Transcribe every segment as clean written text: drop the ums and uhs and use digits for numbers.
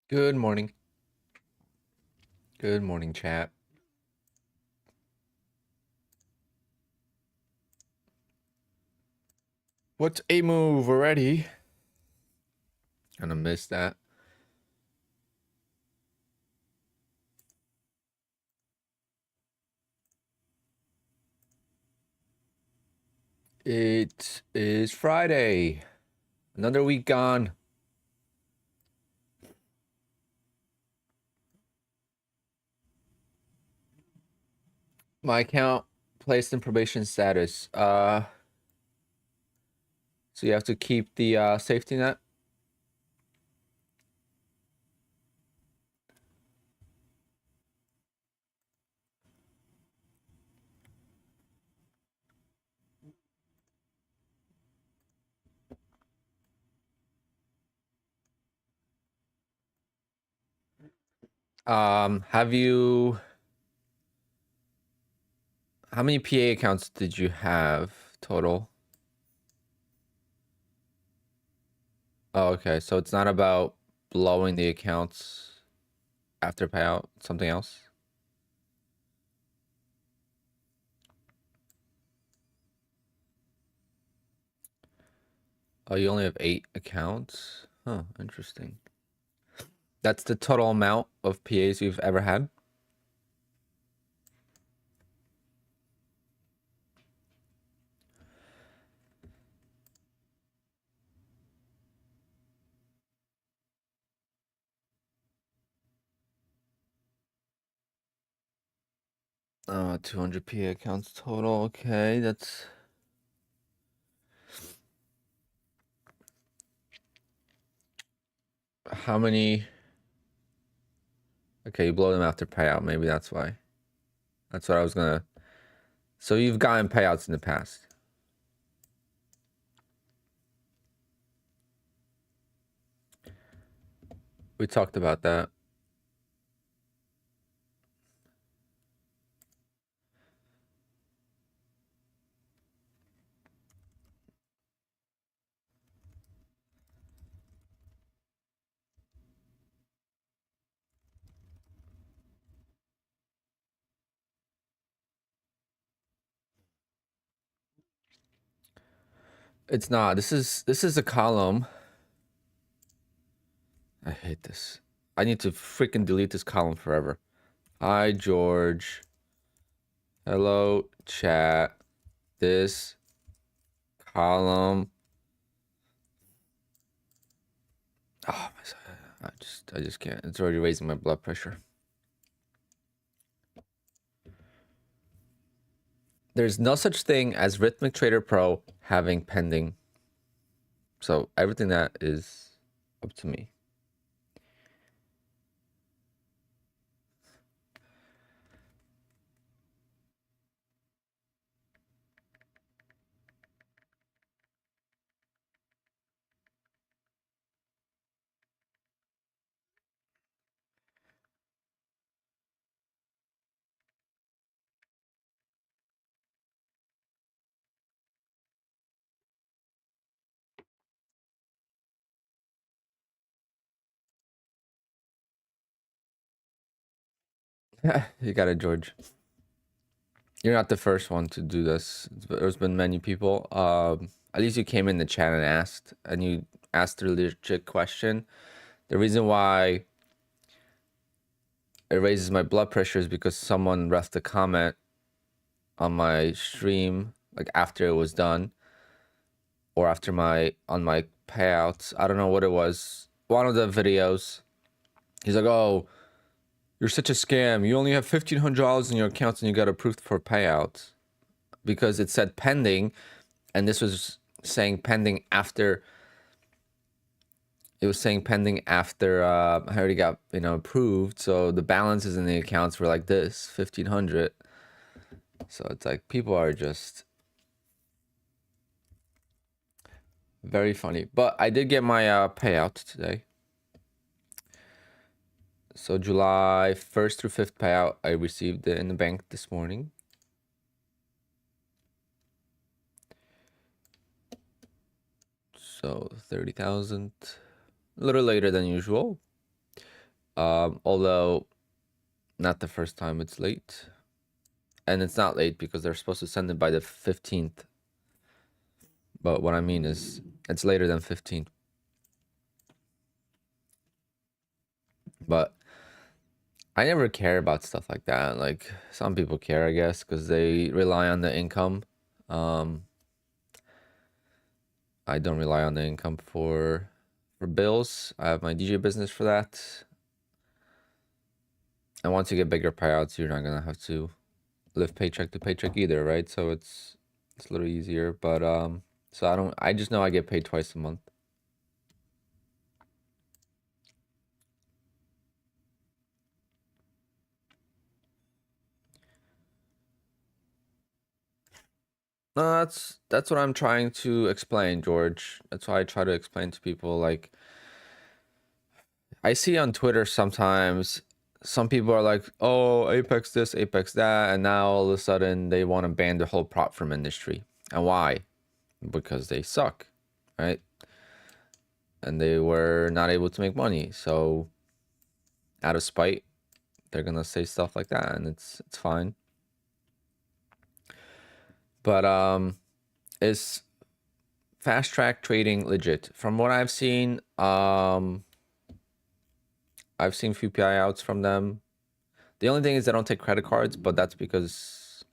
Good morning. Good morning, chat. What's a move already? Gonna miss that. It is Friday. Another week gone. My account placed in probation status. So you have to keep the safety net. Have you? How many PA accounts did you have total? Oh, okay. So it's not about blowing the accounts after payout. Something else. Oh, you only have 8 accounts? Huh, interesting. That's the total amount of PAs you've ever had? 200 PA accounts total. Okay, that's... How many... Okay, you blow them after payout. Maybe that's why. That's what I was gonna... So you've gotten payouts in the past. We talked about that. It's not. This is a column. I hate this. I need to freaking delete this column forever. Hi, George. Hello, chat. This column. Oh, I just can't. It's already raising my blood pressure. There's no such thing as Rhythmic Trader Pro having pending. So everything that is up to me. You got it, George. You're not the first one to do this. There's been many people. At least you came in the chat and you asked a legit question. The reason why it raises my blood pressure is because someone left a comment on my stream, like after it was done, or after on my payouts. I don't know what it was. One of the videos. He's like, "Oh, you're such a scam. You only have $1,500 in your accounts and you got approved for payouts." Because it said pending, and this was saying pending after. It was saying pending after I already got approved, so the balances in the accounts were like this, 1,500. So it's like people are just very funny. But I did get my payout today. So July 1st through 5th payout, I received it in the bank this morning. So 30,000, a little later than usual. Although not the first time it's late. And it's not late because they're supposed to send it by the 15th. But what I mean is it's later than 15th. But I never care about stuff like that. Like some people care, I guess, because they rely on the income. I don't rely on the income for bills. I have my DJ business for that. And once you get bigger payouts, you're not gonna have to live paycheck to paycheck either, right? So it's a little easier. But so I just know I get paid twice a month. No, that's what I'm trying to explain, George. That's why I try to explain to people. Like I see on Twitter sometimes some people are like, "Oh, Apex this, Apex that," and now all of a sudden they want to ban the whole prop firm industry. And why? Because they suck, right? And they were not able to make money. So out of spite, they're gonna say stuff like that, and it's fine. But is fast track trading legit? From what I've seen, I've seen few payouts from them. The only thing is they don't take credit cards, but that's because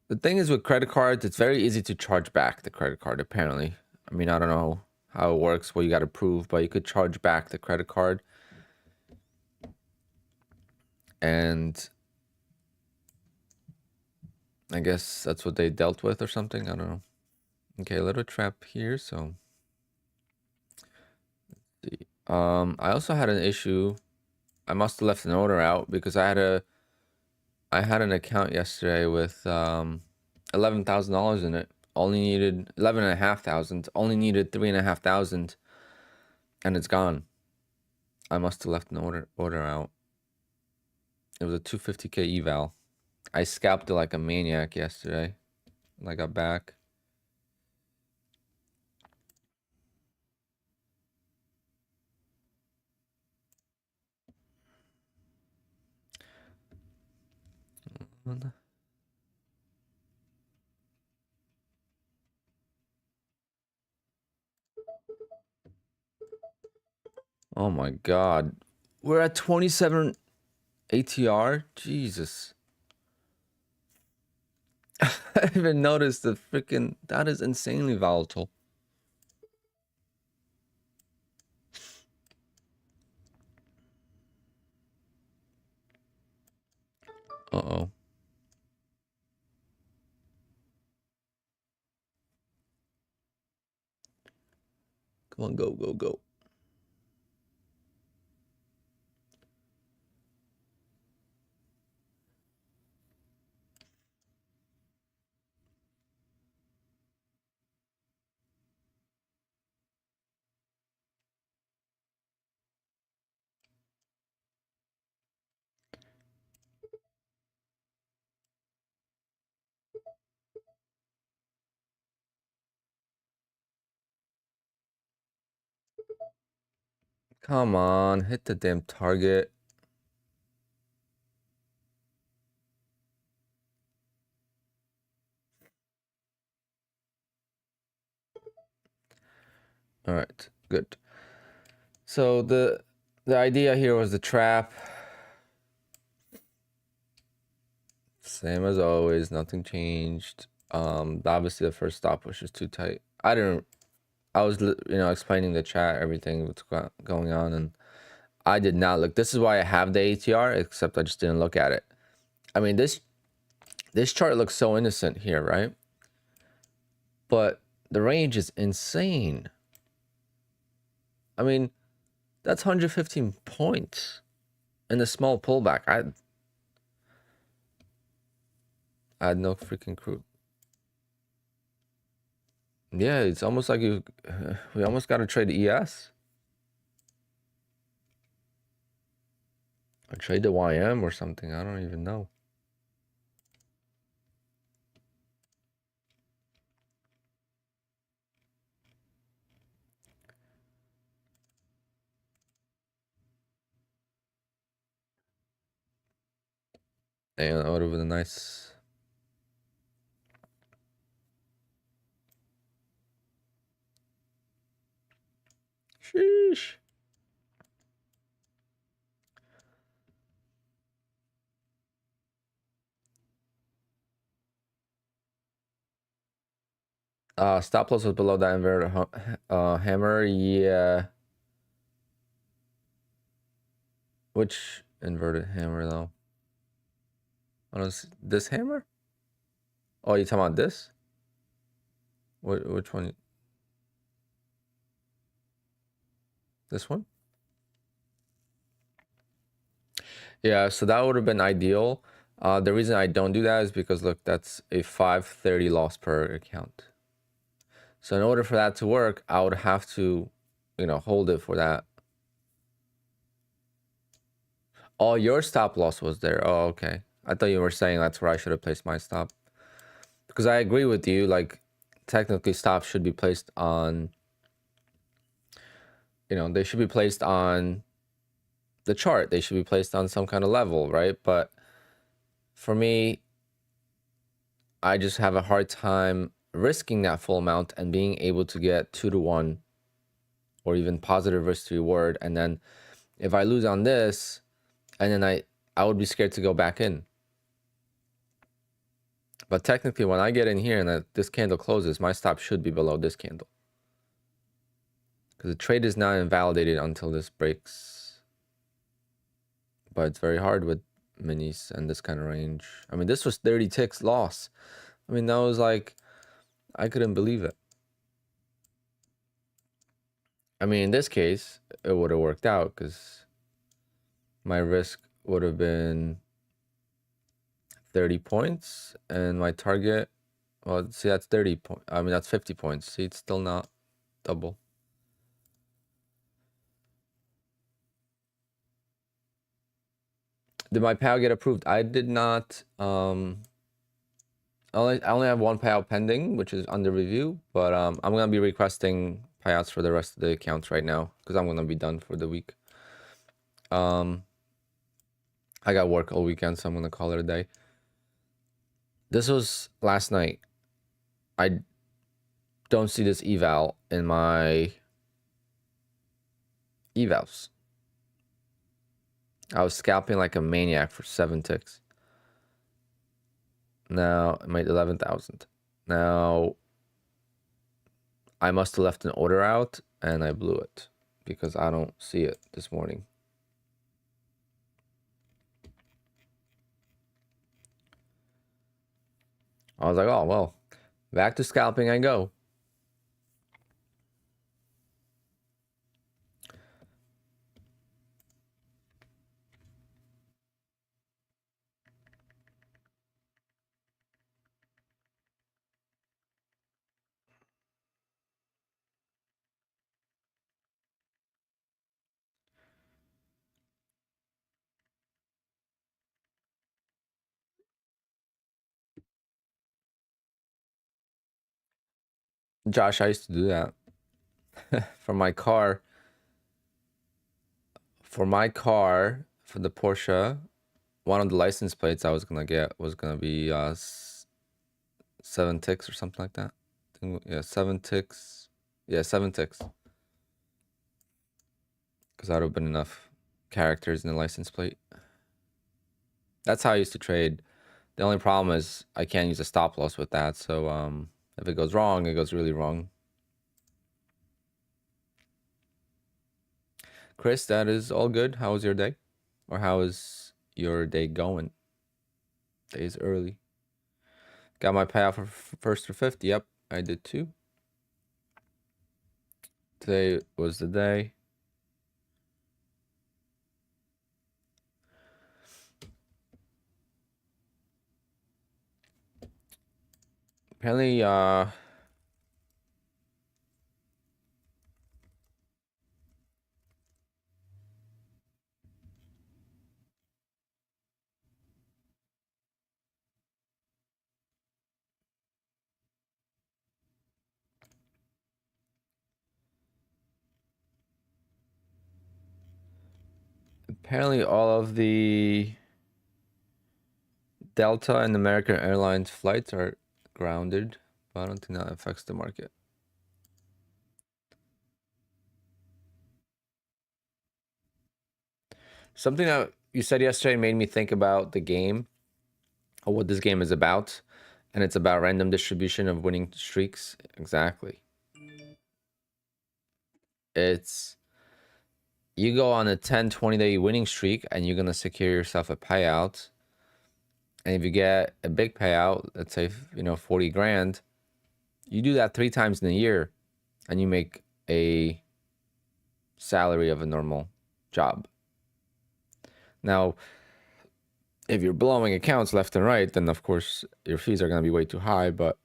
the thing is with credit cards, it's very easy to charge back the credit card, apparently. I mean, I don't know how it works, what you got to prove, but you could charge back the credit card. And I guess that's what they dealt with or something. I don't know. Okay, a little trap here, so let's see. I also had an issue. I must have left an order out because I had an account yesterday with $11,000 in it. Only needed 11,500. Only needed 3,500, and it's gone. I must have left an order out. It was a 250K eval. I scalped it like a maniac yesterday when I got back. Oh my god. We're at 27 ATR? Jesus. I didn't even noticed the freaking... That is insanely volatile. Uh-oh. Come on, go, go, go. Come on, hit the damn target. All right, good. So the idea here was the trap. Same as always, nothing changed. Obviously the first stop was just too tight. I was explaining the chat everything what's going on, and I did not look. This is why I have the ATR, except I just didn't look at it. I mean, this chart looks so innocent here, right? But the range is insane. I mean, that's 115 points in a small pullback. I had no freaking clue. Yeah, it's almost like we almost got to trade ES. Or trade the YM or something. I don't even know. And that would have been a nice. Sheesh. Stop loss was below that inverted hammer. Yeah. Which inverted hammer though? This hammer? Oh, you talking about this? Which one? This one? Yeah, so that would have been ideal. The reason I don't do that is because look, that's a 530 loss per account. So in order for that to work, I would have to, hold it for that. Oh, your stop loss was there. Oh, okay. I thought you were saying that's where I should have placed my stop. Because I agree with you, like technically stops should be placed on, they should be placed on the chart. They should be placed on some kind of level, right? But for me, I just have a hard time risking that full amount and being able to get 2-to-1 or even positive risk to reward. And then if I lose on this, and then I would be scared to go back in. But technically, when I get in here and this candle closes, my stop should be below this candle. Because the trade is not invalidated until this breaks. But it's very hard with minis and this kind of range. I mean, this was 30 ticks loss. I mean, that was like, I couldn't believe it. I mean, in this case, it would have worked out because my risk would have been 30 points and my target, well, see, that's 30 points. I mean, that's 50 points. See, it's still not double. Did my payout get approved? I did not. I only have one payout pending, which is under review, but I'm gonna be requesting payouts for the rest of the accounts right now because I'm gonna be done for the week. I got work all weekend, so I'm gonna call it a day. This was last night. I don't see this eval in my evals. I was scalping like a maniac for 7 ticks. Now I made 11,000. Now I must have left an order out and I blew it because I don't see it this morning. I was like, oh, well, back to scalping I go. Josh, I used to do that for my car. For my car, for the Porsche, one of the license plates I was gonna get was gonna be 7 ticks or something like that. Yeah, 7 ticks. Yeah, 7 ticks. Because that would have been enough characters in the license plate. That's how I used to trade. The only problem is I can't use a stop loss with that. So if it goes wrong, it goes really wrong. Chris, that is all good. How was your day? Or how is your day going? Day's early. Got my payout for first for 50. Yep, I did too. Today was the day. Apparently, all of the Delta and American Airlines flights are grounded, but I don't think that affects the market. Something that you said yesterday made me think about the game, or what this game is about, and it's about random distribution of winning streaks. Exactly. It's, you go on a 10, 20-day winning streak, and you're going to secure yourself a payout. And if you get a big payout, let's say, 40 grand, you do that 3 times in a year, and you make a salary of a normal job. Now, if you're blowing accounts left and right, then of course your fees are going to be way too high, but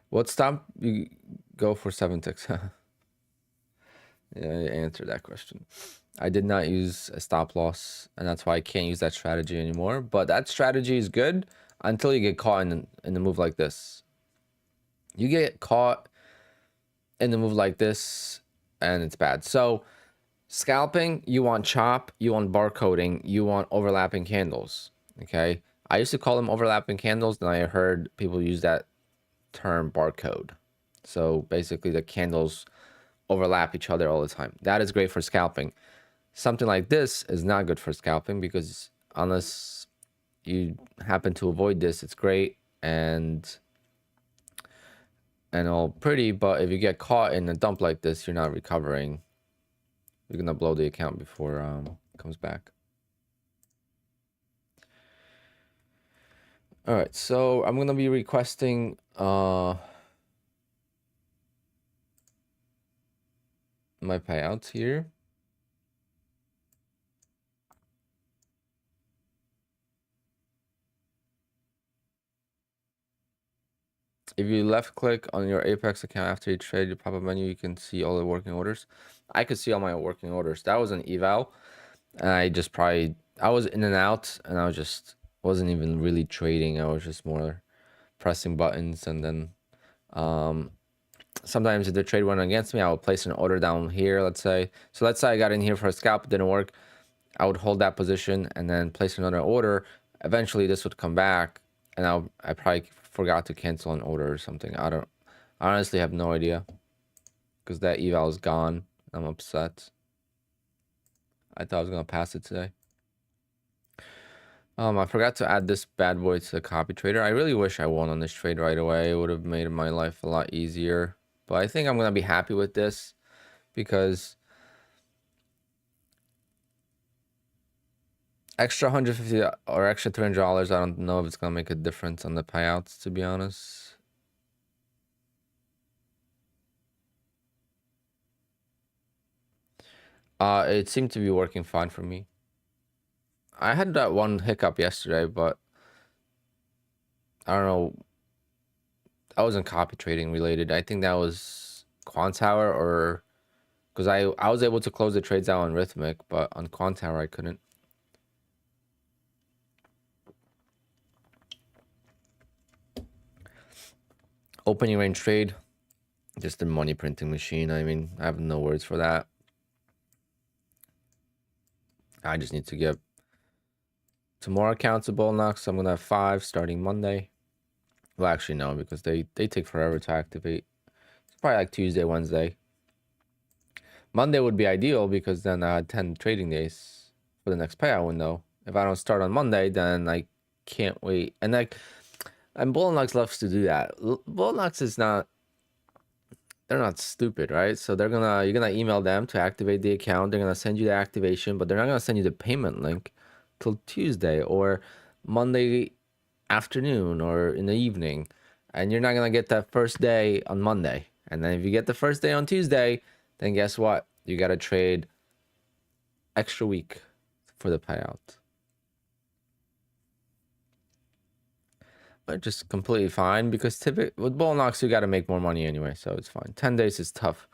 what stop you go for 7 ticks? Yeah, I answered that question. I did not use a stop loss, and that's why I can't use that strategy anymore. But that strategy is good until you get caught in a move like this. You get caught in a move like this, and it's bad. So scalping, you want chop, you want barcoding, you want overlapping candles. Okay, I used to call them overlapping candles, and I heard people use that term barcode. So basically the candles overlap each other all the time. That is great for scalping. Something like this is not good for scalping, because unless you happen to avoid this, it's great and all pretty, but if you get caught in a dump like this, you're not recovering. You're gonna blow the account before it comes back. All right, so I'm gonna be requesting my payouts here. If you left click on your Apex account after you trade your pop-up menu, you can see all the working orders. I could see all my working orders. That was an eval, and I was in and out, and I wasn't even really trading. I was just more pressing buttons, and then sometimes if the trade went against me, I would place an order down here, let's say. So let's say I got in here for a scalp, it didn't work. I would hold that position and then place another order. Eventually this would come back, and I probably forgot to cancel an order or something. I honestly have no idea, because that eval is gone. I'm upset. I thought I was gonna pass it today. I forgot to add this bad boy to the copy trader. I really wish I won on this trade right away. It would have made my life a lot easier. But I think I'm gonna be happy with this, because extra $150 or extra $300, I don't know if it's gonna make a difference on the payouts, to be honest. It seemed to be working fine for me. I had that one hiccup yesterday, but I don't know. I wasn't copy trading related. I think that was QUANTOWER, or because I was able to close the trades out on Rhythmic, but on QUANTOWER I couldn't. Opening range trade, just a money printing machine. I mean, I have no words for that. I just need to get some more accounts of Bullnox. So I'm gonna have 5 starting Monday. Well, actually no, because they take forever to activate. It's probably like Tuesday, Wednesday. Monday would be ideal, because then I had 10 trading days for the next payout window. If I don't start on Monday, then I can't wait. And Bullnox loves to do that. Bullnox is not, they're not stupid, right? So you're gonna email them to activate the account. They're gonna send you the activation, but they're not gonna send you the payment link till Tuesday or Monday afternoon or in the evening. And you're not gonna get that first day on Monday. And then if you get the first day on Tuesday, then guess what? You gotta trade extra week for the payout. But just completely fine, because typically with Bullnox you gotta make more money anyway, so it's fine. 10 days is tough.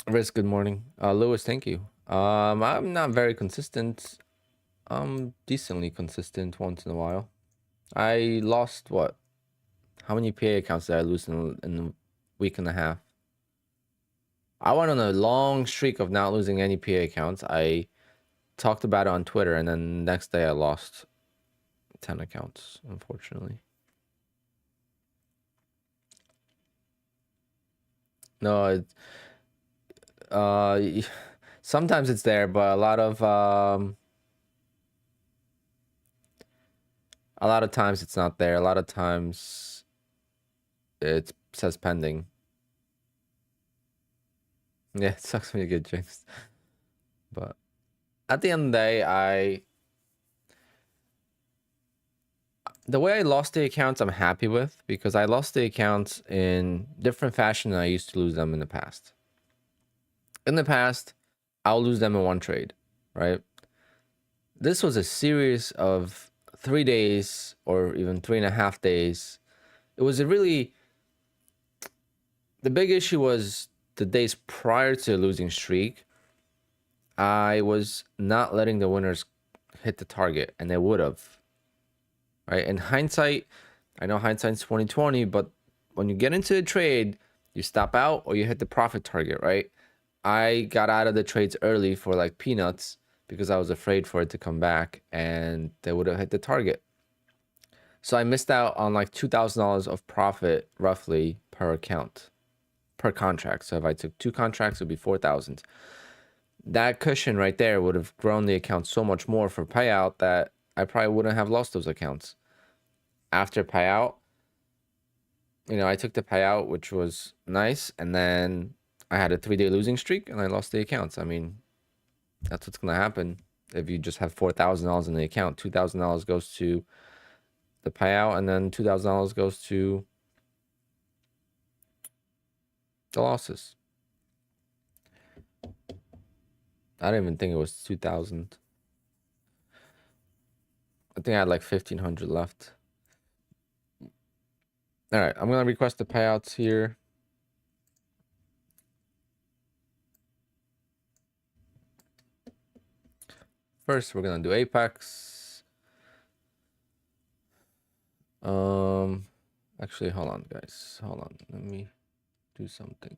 Risk, good morning. Lewis, thank you. I'm not very consistent. I'm decently consistent once in a while. I lost what? How many PA accounts did I lose in a week and a half? I went on a long streak of not losing any PA accounts. I talked about it on Twitter, and then next day I lost 10 accounts, unfortunately. No, sometimes it's there, but a lot of times it's not there. A lot of times it says pending. Yeah, it sucks when you get jinxed. But at the end of the day, the way I lost the accounts, I'm happy with, because I lost the accounts in different fashion than I used to lose them in the past. In the past, I'll lose them in one trade, right? This was a series of 3 days or even 3.5 days. It was a really... The big issue was the days prior to the losing streak. I was not letting the winners hit the target, and they would have. Right? In hindsight, I know hindsight's 2020, but when you get into a trade, you stop out or you hit the profit target, right? I got out of the trades early for like peanuts because I was afraid for it to come back and they would have hit the target. So I missed out on like $2,000 of profit roughly per account, per contract. So if I took 2 contracts, it would be 4,000. That cushion right there would have grown the account so much more for payout that I probably wouldn't have lost those accounts. After payout, you know, I took the payout, which was nice, and then I had a 3-day losing streak and I lost the accounts. I mean, that's what's going to happen if you just have $4,000 in the account. $2,000 goes to the payout, and then $2,000 goes to the losses. I didn't even think it was 2,000. I think I had like 1,500 left. All right, I'm going to request the payouts here. First, we're going to do Apex. Actually, hold on, guys. Hold on. Let me do something.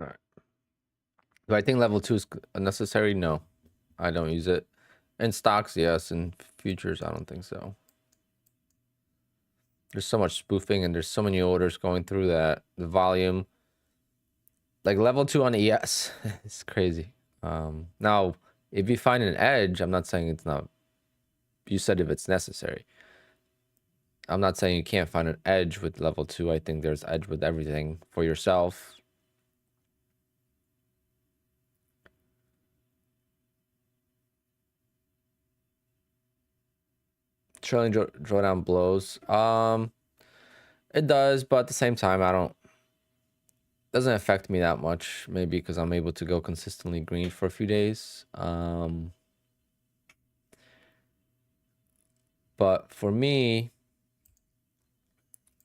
All right. Do I think level 2 is necessary? No, I don't use it. In stocks, yes. In futures, I don't think so. There's so much spoofing and there's so many orders going through that the volume, like level 2 on ES, it's crazy. Now, if you find an edge, I'm not saying it's not. You said if it's necessary. I'm not saying you can't find an edge with level 2. I think there's edge with everything for yourself. Trailing drawdown blows. It does, but at the same time, doesn't affect me that much. Maybe because I'm able to go consistently green for a few days. But for me,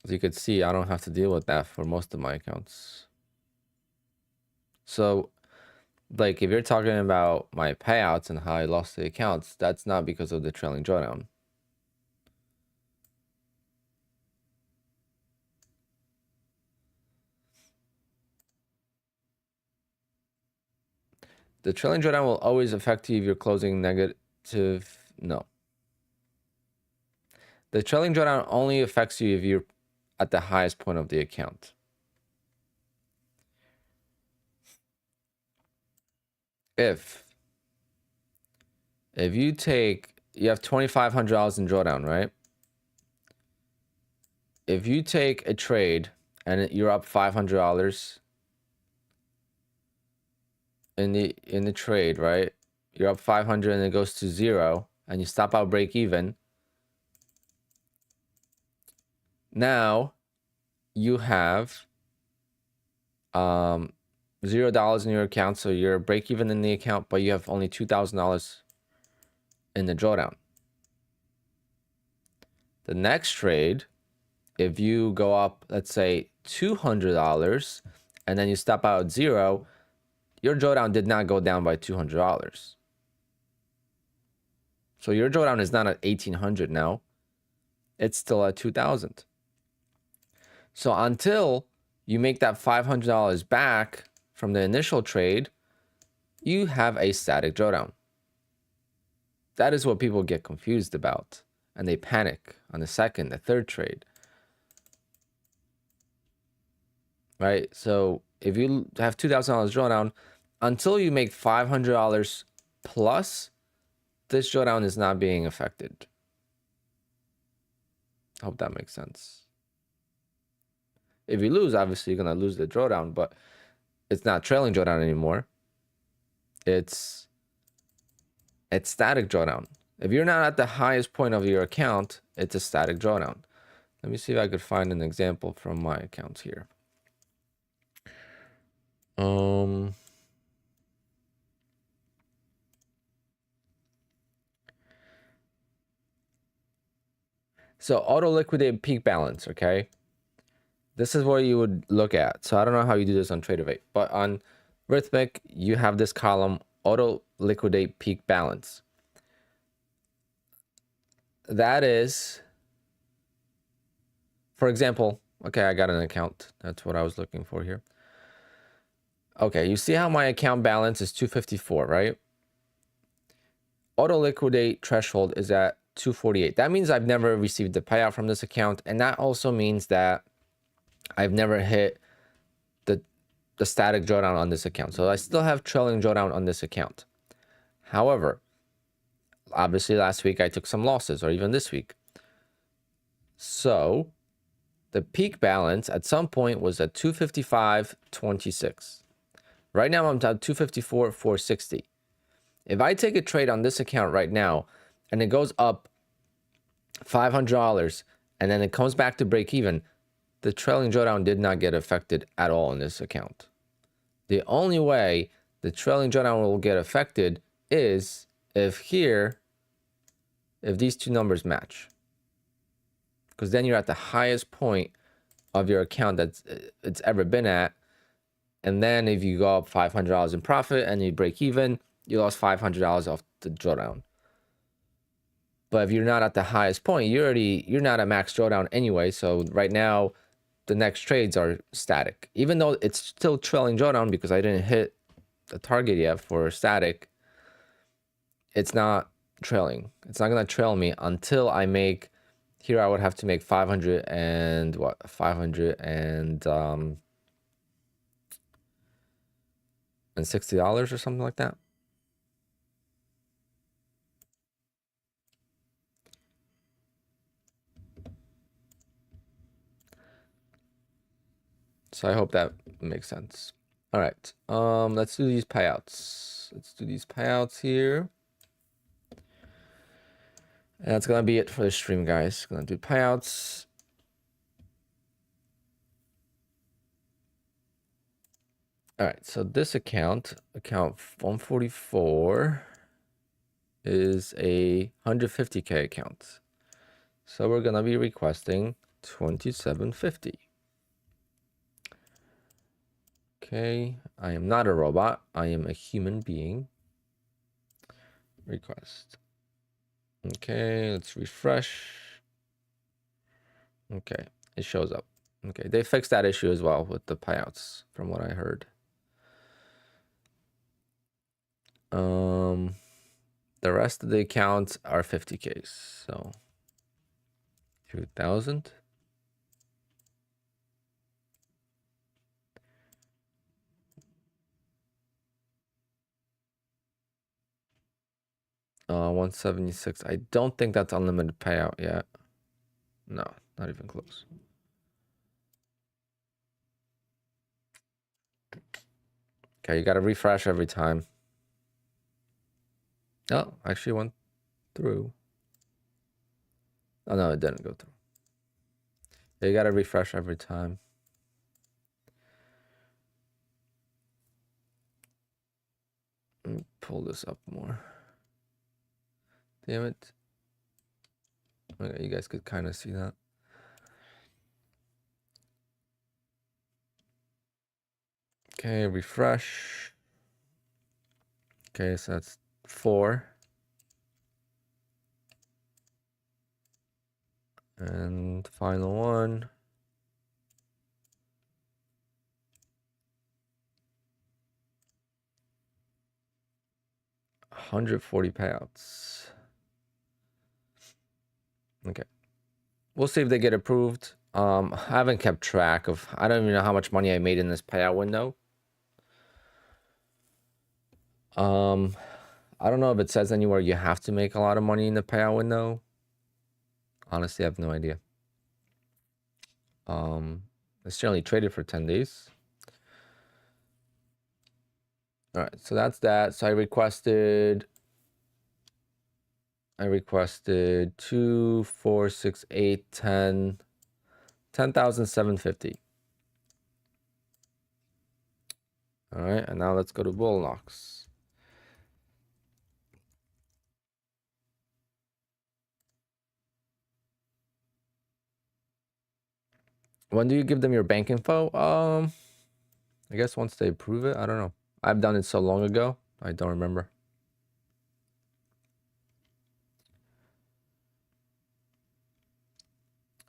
as you could see, I don't have to deal with that for most of my accounts. So, like, if you're talking about my payouts and how I lost the accounts, that's not because of the trailing drawdown. The trailing drawdown will always affect you if you're closing negative. No. The trailing drawdown only affects you if you're at the highest point of the account. If you have $2,500 in drawdown, right? If you take a trade and you're up $500, in the trade, right? You're up 500 and it goes to 0 and you stop out break even. Now you have $0 in your account, so you're break even in the account, but you have only $2,000 in the drawdown. The next trade, if you go up, let's say $200, and then you stop out at 0, your drawdown did not go down by $200. So your drawdown is not at 1,800 now. It's still at 2,000. So until you make that $500 back from the initial trade, you have a static drawdown. That is what people get confused about, and they panic on the second, the third trade. Right? So if you have $2,000 drawdown, until you make $500 plus, this drawdown is not being affected. I hope that makes sense. If you lose, obviously you're going to lose the drawdown, but it's not trailing drawdown anymore. It's static drawdown. If you're not at the highest point of your account, it's a static drawdown. Let me see if I could find an example from my accounts here. So auto liquidate peak balance, okay? This is what you would look at. So I don't know how you do this on Tradeovate, but on Rhythmic, you have this column, auto liquidate peak balance. That is, for example, okay, I got an account. That's what I was looking for here. Okay, you see how my account balance is 254, right? Auto liquidate threshold is at 248. That means I've never received the payout from this account, and that also means that I've never hit the static drawdown on this account. So I still have trailing drawdown on this account. However, obviously last week I took some losses, or even this week. So the peak balance at some point was at 255.26. Right now I'm at 254.460. If I take a trade on this account right now and it goes up $500 and then it comes back to break even, the trailing drawdown did not get affected at all in this account. The only way the trailing drawdown will get affected is if these two numbers match. Because then you're at the highest point of your account that it's ever been at. And then if you go up $500 in profit and you break even, you lost $500 off the drawdown. But if you're not at the highest point, you're not at max drawdown anyway. So right now, the next trades are static. Even though it's still trailing drawdown because I didn't hit the target yet for static, it's not trailing. It's not going to trail me until I make, here I would have to make $560 or something like that. So I hope that makes sense. All right, let's do these payouts. Let's do these payouts here. And that's gonna be it for the stream, guys. Gonna do payouts. All right, so this account 144, is a 150K account. So we're gonna be requesting 2750. Okay, I am not a robot. I am a human being. Request. Okay, let's refresh. Okay, it shows up. Okay, they fixed that issue as well with the payouts, from what I heard. The rest of the accounts are 50Ks, so 2,000. $176. I don't think that's unlimited payout yet. No, not even close. Okay, you got to refresh every time. Oh, actually went through. Oh, no, it didn't go through. You got to refresh every time. Let me pull this up more. Damn it. Okay, you guys could kind of see that. Okay, refresh. Okay, so that's 4. And final one. $140 payouts. Okay. We'll see if they get approved. I haven't kept track of, I don't even know how much money I made in this payout window. I don't know if it says anywhere you have to make a lot of money in the payout window. Honestly, I have no idea. It's generally traded for 10 days. All right, so that's that. So I requested 2, 4, 6, 8, 10, 10,750. All right, and now let's go to Bullnox. When do you give them your bank info? I guess once they approve it. I don't know. I've done it so long ago, I don't remember.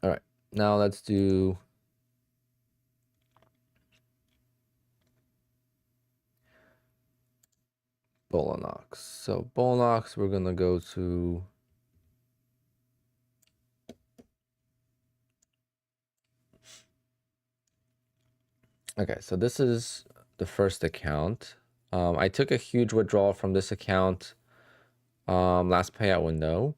All right, now let's do Bullnox. So Bullnox, we're gonna go to okay, so this is the first account. I took a huge withdrawal from this account last payout window.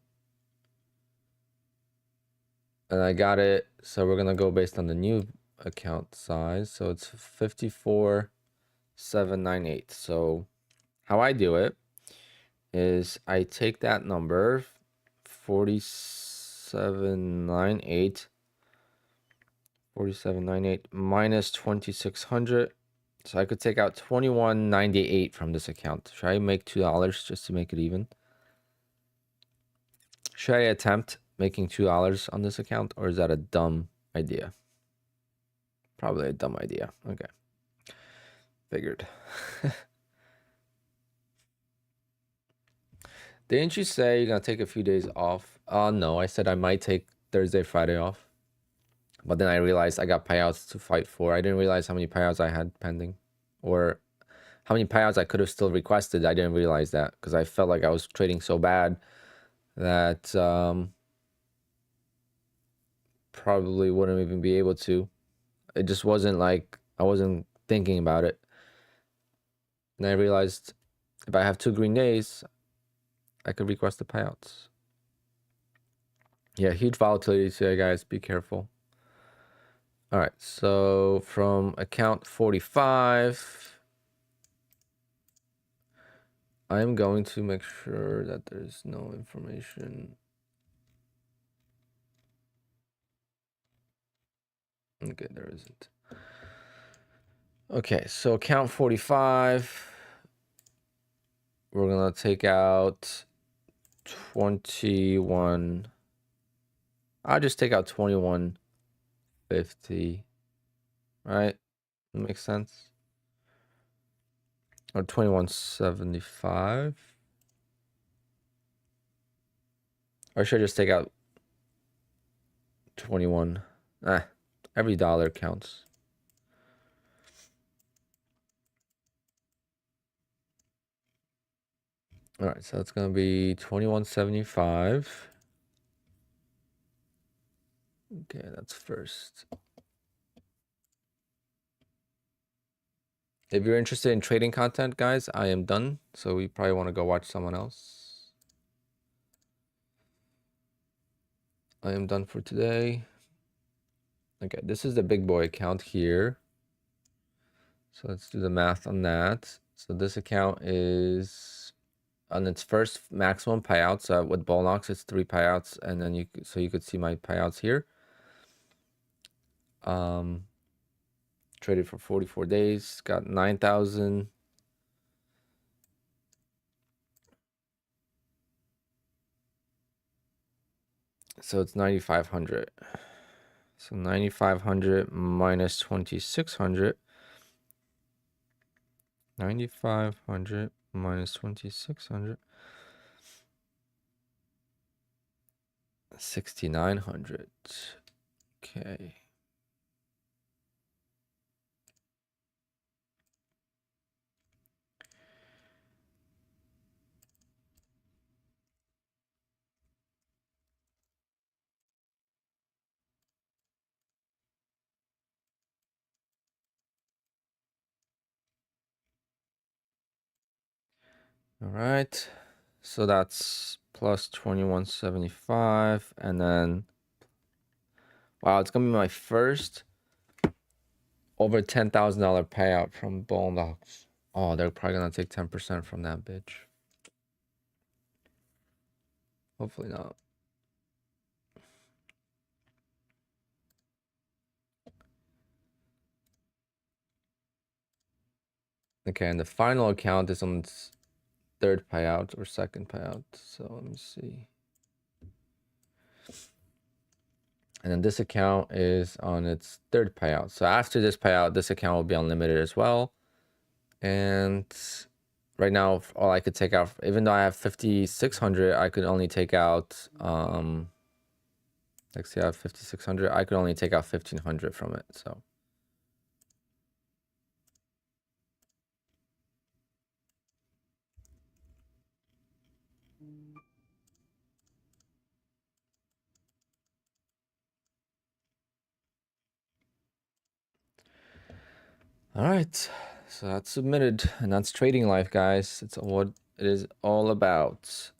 And I got it, so we're gonna go based on the new account size. So it's 54,798. So how I do it is I take that number 4798 minus 2600. So I could take out 2198 from this account. Should I make $2 just to make it even? Should I attempt making $2 on this account, or is that a dumb idea? Probably a dumb idea. Okay. Figured. Didn't you say you're gonna take a few days off? No, I said I might take Thursday, Friday off. But then I realized I got payouts to fight for. I didn't realize how many payouts I had pending, or how many payouts I could have still requested. I didn't realize that because I felt like I was trading so bad that probably wouldn't even be able to. It just wasn't like I wasn't thinking about it. And I realized if I have 2 green days, I could request the payouts. Yeah, huge volatility today, guys. Be careful. All right, so from account 45, I'm going to make sure that there's no information. Okay, there isn't. Okay, so account 45, we're gonna take out 21. I'll just take out 2150, right? That makes sense. Or 2175. Or should I just take out 21? Every dollar counts. All right, so it's gonna be 2175. Okay, that's first. If you're interested in trading content, guys, I am done. So we probably want to go watch someone else. I am done for today. Okay, this is the big boy account here. So let's do the math on that. So this account is on its first maximum payouts. With Bullnox, it's 3 payouts, and then you could see my payouts here. Traded for 44 days, got 9,000. So it's 9,500. So 9,500 minus 2,600. 9,500 minus 2,600. 6,900. Okay. All right. So that's plus 2,175, and then wow, it's gonna be my first over $10,000 payout from Bullnox. Oh, they're probably gonna take 10% from that bitch. Hopefully not. Okay, and the final account is on its third payout or second payout. So let me see. And then this account is on its third payout. So after this payout, this account will be unlimited as well. And right now, all I could take out, even though I have 5,600, I could only take out, let's see, I have 5,600. I could only take out 1,500 from it. So. All right, so that's submitted, and that's trading life, guys. It's what it is all about.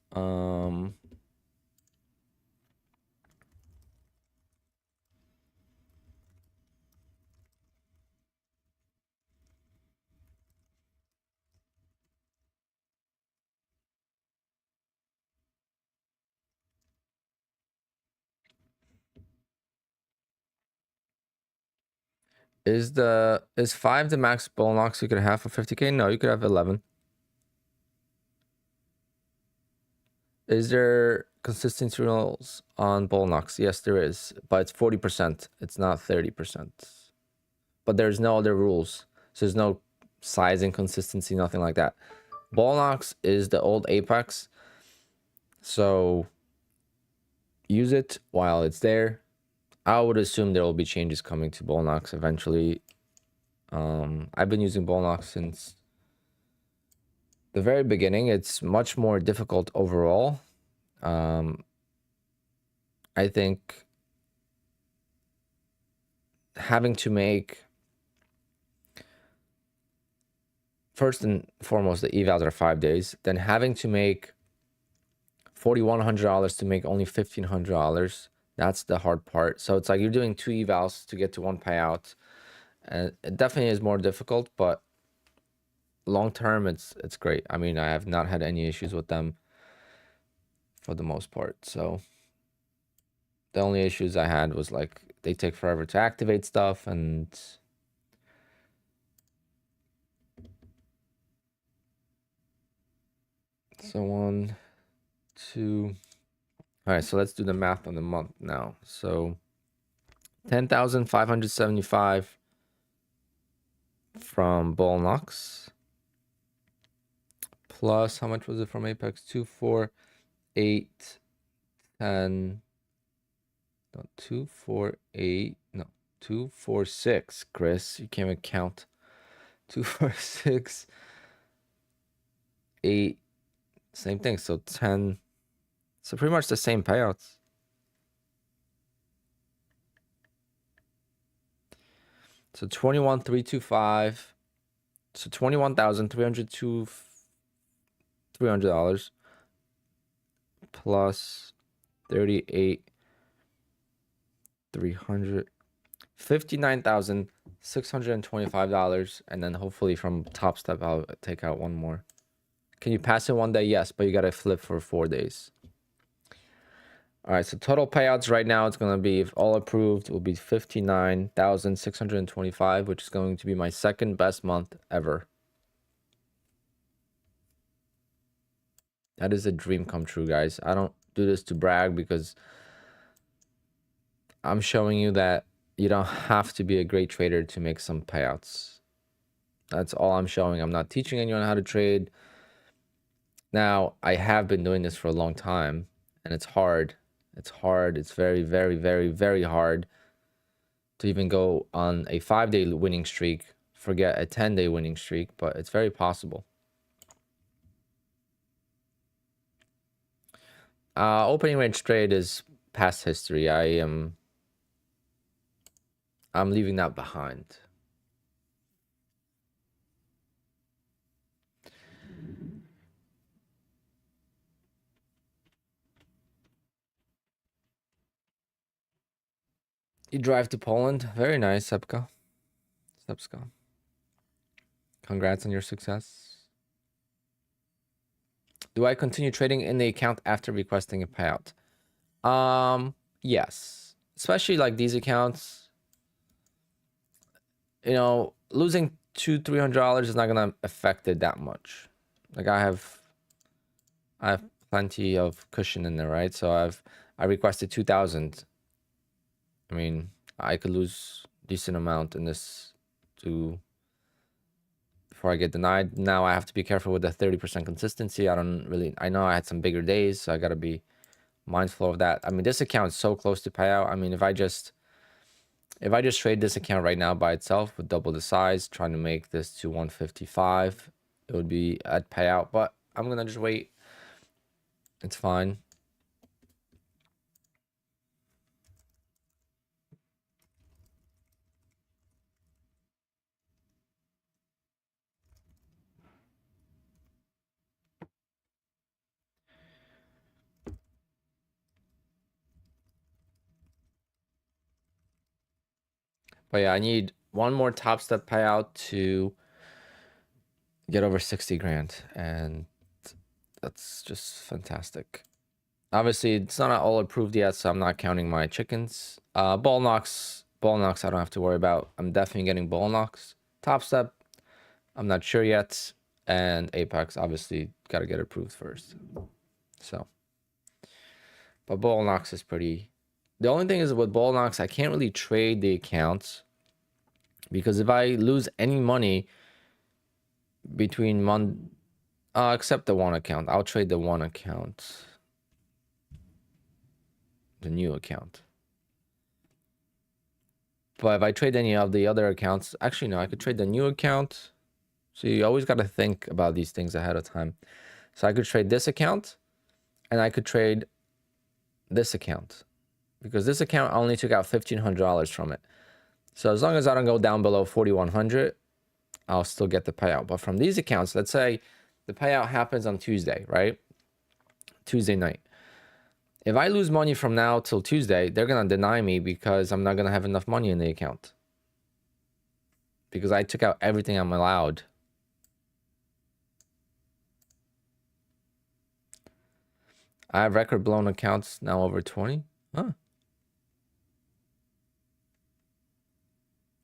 Is 5 the max Bullnox you could have for 50K? No, you could have 11. Is there consistency rules on Bullnox? Yes, there is, but it's 40%. It's not 30%. But there's no other rules. So there's no sizing consistency, nothing like that. Bullnox is the old Apex. So use it while it's there. I would assume there will be changes coming to Bullnox eventually. I've been using Bullnox since the very beginning. It's much more difficult overall. I think having to make, first and foremost, the evals are 5 days. Then having to make $4,100 to make only $1,500. That's the hard part. So it's like you're doing 2 evals to get to 1 payout. And it definitely is more difficult, but long term, it's great. I mean, I have not had any issues with them for the most part. So the only issues I had was like they take forever to activate stuff and so on. All right, so let's do the math on the month now. So 10,575 from Bullnox plus how much was it from Apex? 2, 4, 8, 10. No, 2, 4, 8. No, 2, 4, 6. Chris, you can't even count. 2, 4, 6, 8. Same thing. So 10. So pretty much the same payouts. So 21,325. So $21,300 plus 38,300. 59,000 $625, and then hopefully from Top Step I'll take out one more. Can you pass it one day? Yes, but you gotta flip for 4 days. All right, so total payouts right now, it's gonna be, if all approved, will be 59,625, which is going to be my second best month ever. That is a dream come true, guys. I don't do this to brag, because I'm showing you that you don't have to be a great trader to make some payouts. That's all I'm showing. I'm not teaching anyone how to trade. Now, I have been doing this for a long time, and it's hard. It's hard. It's very, very, very, very hard to even go on a 5-day winning streak. Forget a 10-day winning streak, but it's very possible. Opening range trade is past history. I'm leaving that behind. You drive to Poland. Very nice, Sepka. Congrats on your success. Do I continue trading in the account after requesting a payout? Yes. Especially like these accounts. You know, losing $200-300 is not gonna affect it that much. Like I have plenty of cushion in there, right? So I requested 2,000. I mean, I could lose decent amount in this before I get denied. Now I have to be careful with the 30% consistency. I know I had some bigger days, so I gotta be mindful of that. I mean, this account is so close to payout. I mean, if I just trade this account right now by itself with double the size, trying to make this to 155, it would be at payout, but I'm gonna just wait. It's fine. But yeah, I need one more top step payout to get over 60 grand, and that's just fantastic. Obviously, it's not all approved yet, so I'm not counting my chickens. Bullnox, I don't have to worry about. I'm definitely getting Bullnox. Top step, I'm not sure yet. And Apex, obviously, got to get approved first. So, but Bullnox is pretty. The only thing is with Bullnox, I can't really trade the accounts, because if I lose any money between except the one account, I'll trade the one account, the new account. But if I trade any of the other accounts, actually no, I could trade the new account. So you always got to think about these things ahead of time. So I could trade this account, and I could trade this account, because this account only took out $1,500 from it. So as long as I don't go down below 4,100, I'll still get the payout. But from these accounts, let's say the payout happens on Tuesday, right? Tuesday night. If I lose money from now till Tuesday, they're going to deny me, because I'm not going to have enough money in the account, because I took out everything I'm allowed. I have record blown accounts now over 20. Huh.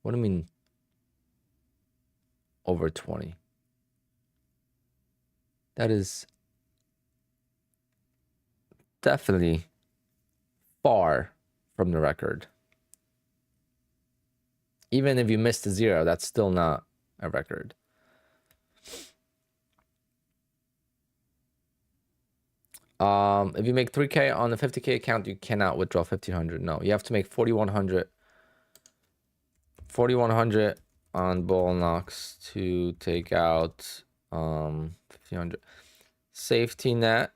What do you mean over 20? That is definitely far from the record. Even if you missed a 0, that's still not a record. If you make 3K on the 50K account, you cannot withdraw 1,500. No, you have to make 4,100. 4,100 on Bullnox to take out 1,500. Safety net.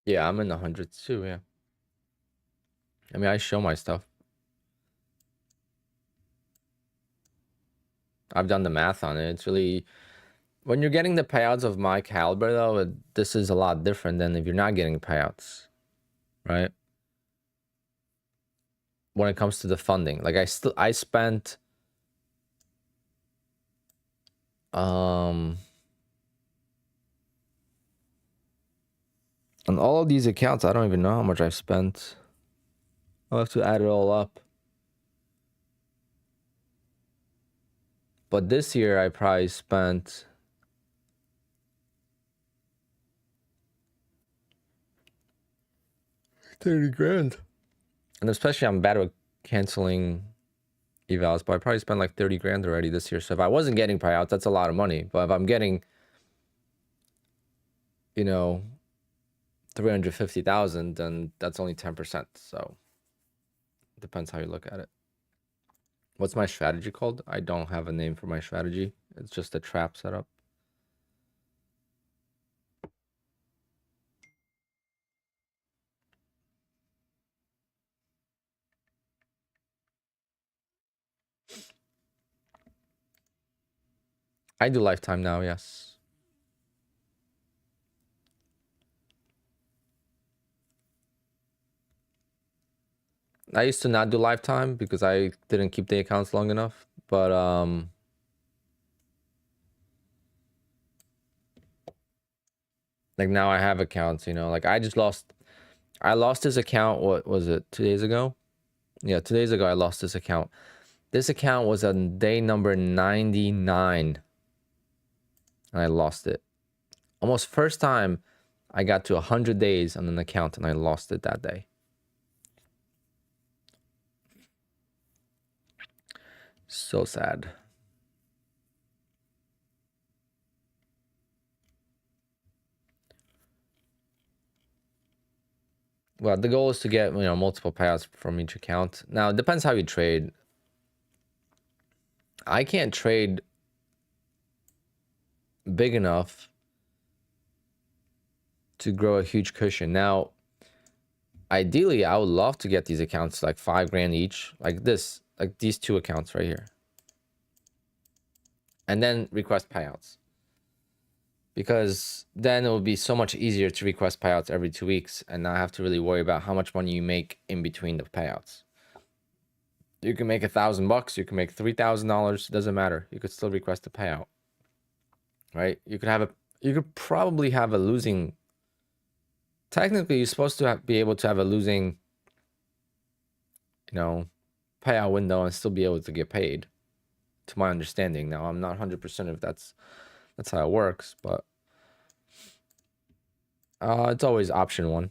Yeah, I'm in the hundreds too, yeah. I mean, I show my stuff. I've done the math on it. It's really, when you're getting the payouts of my caliber though, this is a lot different than if you're not getting payouts, right? When it comes to the funding, like I spent on all of these accounts, I don't even know how much I've spent. I'll have to add it all up. But this year I probably spent $30,000. And especially I'm bad with canceling evals, but I probably spent like $30,000 already this year. So if I wasn't getting payouts, that's a lot of money. But if I'm getting, you know, 350,000, then that's only 10%. So it depends how you look at it. What's my strategy called? I don't have a name for my strategy. It's just a trap setup. I do lifetime now, yes. I used to not do lifetime because I didn't keep the accounts long enough, but like now I have accounts, you know, like I lost this account, what was it, 2 days ago? Yeah, 2 days ago I lost this account. This account was on day number 99 and I lost it. Almost first time I got to 100 days on an account and I lost it that day. So sad. Well, the goal is to get, you know, multiple payouts from each account. Now, it depends how you trade. I can't trade big enough to grow a huge cushion. Now, ideally, I would love to get these accounts like $5,000 each, like this, like these two accounts right here. And then request payouts. Because then it will be so much easier to request payouts every 2 weeks and not have to really worry about how much money you make in between the payouts. You can make $1,000, you can make $3,000, doesn't matter. You could still request a payout, right? You could probably have a losing. Technically, you're supposed to be able to have a losing, you know, payout window and still be able to get paid, to my understanding. Now, I'm not 100% if that's how it works, but it's always option one.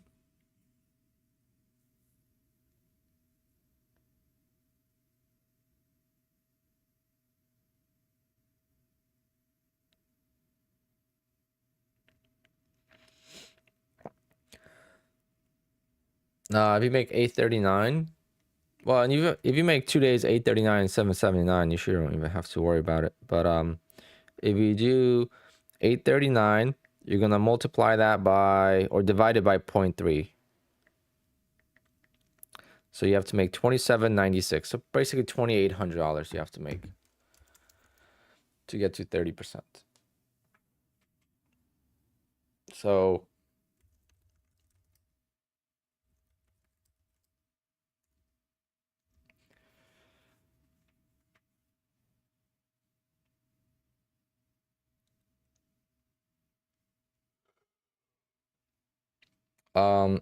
If you make 839, well, and if you make 2 days 839 and 779, you shouldn't even have to worry about it. But if you do 839, you're gonna multiply that by, or divide it by 0.3. So you have to make $27.96. So basically $2,800 you have to make to get to 30%. So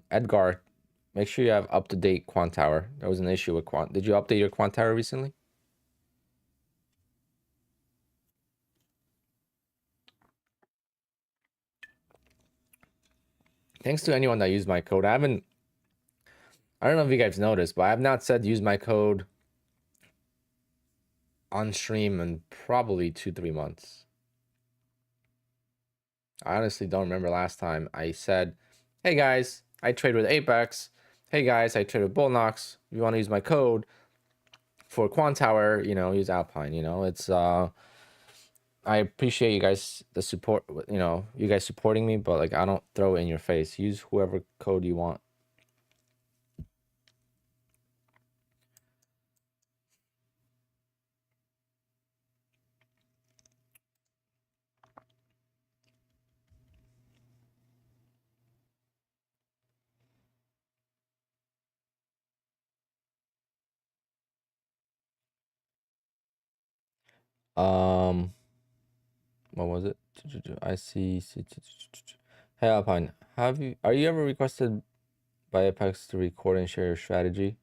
Edgar, make sure you have up-to-date QUANTOWER. There was an issue with Quant. Did you update your QUANTOWER recently? Thanks to anyone that used my code. I don't know if you guys noticed, but I have not said use my code on stream in probably 2-3 months. I honestly don't remember last time I said, hey guys, I trade with Apex. Hey guys, I trade with Bullnox. If you want to use my code for QUANTOWER, you know, use Alpine. You know, it's I appreciate you guys the support. You know, you guys supporting me, but like I don't throw it in your face. Use whoever code you want. What was it? I see. Hey Alpine, are you ever requested by Apex to record and share your strategy?